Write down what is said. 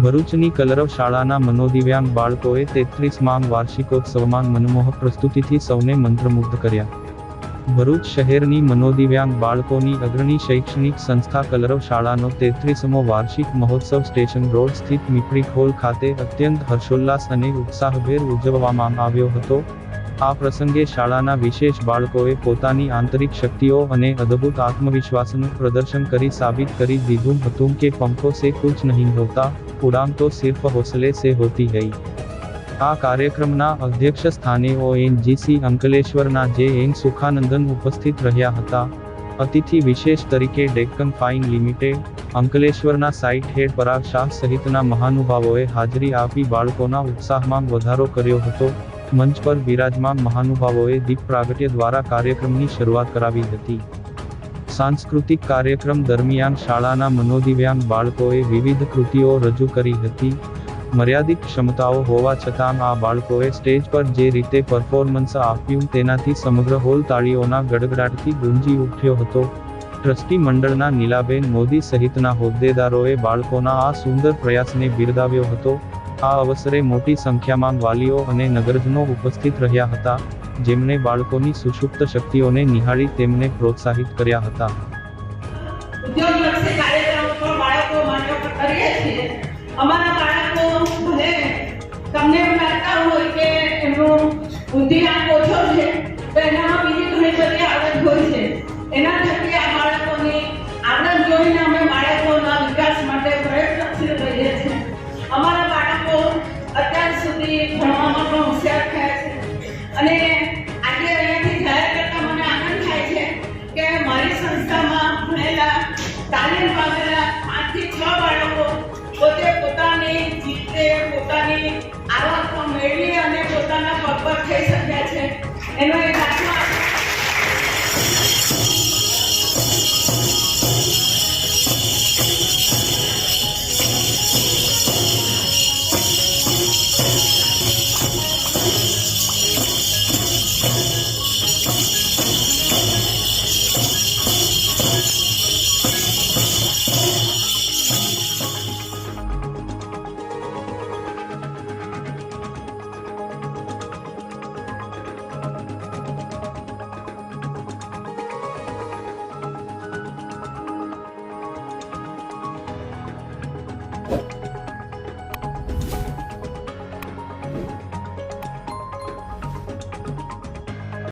ભરૂચની કલરવ શાળાના મનોદિવ્યાંગ બાળકોએ 33મા વાર્ષિકોત્સવમાં મનમોહક પ્રસ્તુતિથી સૌને મંત્રમુગ્ધ કર્યા. ભરૂચ શહેરની મનોદિવ્યાંગ બાળકોની અગ્રણી શૈક્ષણિક સંસ્થા કલરવ શાળાનો 33મો વાર્ષિક મહોત્સવ સ્ટેશન રોડ સ્થિત મિપ્રિક હોલ ખાતે અત્યંત હર્ષોલ્લાસ અને ઉત્સાહભેર ઉજવવામાં આવ્યો હતો. આ પ્રસંગે શાળાના વિશેષ બાળકોએ પોતાની આંતરિક શક્તિઓ અને અદ્ભુત આત્મવિશ્વાસનું પ્રદર્શન કરી સાબિત કરી દીધું હતું કે પંખો સે કુછ નહીં હોતા, ઉડાન તો સિર્ફ હોસલે સે હોતી હૈ. આ કાર્યક્રમના અધ્યક્ષ સ્થાને ONGC અંકલેશ્વરના જે.એન. સુખાનંદન ઉપસ્થિત રહ્યા હતા. અતિથિ વિશેષ તરીકે ડેક્કન ફાઇન લિમિટેડ, અંકલેશ્વરના સાઇટ હેડ પરાગ શાહ સહિતના મહાનુભાવોએ હાજરી આપી બાળકોના ઉત્સાહમાં વધારો કર્યો હતો. મંચ પર બિરાજમાન મહાનુભાવોએ દીપ પ્રાગટ્ય દ્વારા કાર્યક્રમની શરૂઆત કરાવી હતી. સાંસ્કૃતિક કાર્યક્રમ દરમિયાન શાળાના મનોદિવ્યાંગ બાળકોએ વિવિધ કૃતિઓ રજૂ કરી હતી. મર્યાદિત ક્ષમતાઓ હોવા છતાં આ બાળકોએ સ્ટેજ પર જે રીતે પરફોર્મન્સ આપ્યું તેનાથી સમગ્ર હોલ તાળીઓના ગડગડાટથી ગુંજી ઉઠ્યો હતો. ટ્રસ્ટી મંડળના નીલાબેન મોદી સહિતના હોદ્દેદારોએ બાળકોના આ સુંદર પ્રયાસને બિરદાવ્યો હતો. આ અવસરે મોટી સંખ્યામાં વાલીઓ અને નગરજનો ઉપસ્થિત રહ્યા હતા, જેમણે બાળકોની સુષુપ્ત શક્તિઓને નિહાળી તેમને પ્રોત્સાહિત કર્યા હતા. ઉદ્યોગલક્ષી કાર્યક્રમો પણ બાળકો માટે કરીએ છીએ. અમારા બાળકો ભલે તમને એમ લાગતા હોય કે એમનું બુદ્ધિઆંક ઓછો છે, તો એનામાં બીજી ઘણી બધી આવડત હોય છે. એના થકી આ બાળકોની આવડત જોઈને અમે બાળકોના વિકાસ માટે પ્રયત્નશીલ રહીએ છીએ. અમારા બાળકો અત્યાર સુધી ભણવામાં પણ હોશિયાર થયા છે અને આજે અહીંયાથી જાહેર કરતા મને આનંદ થાય છે કે મારી સંસ્થામાં ભણેલા તાલીમ પામેલા 5 થી 6 બાળકો પોતે પોતાની જીતે પોતાની આવક મેળવી અને પોતાના પગ પર થઈ શક્યા છે. એનો એક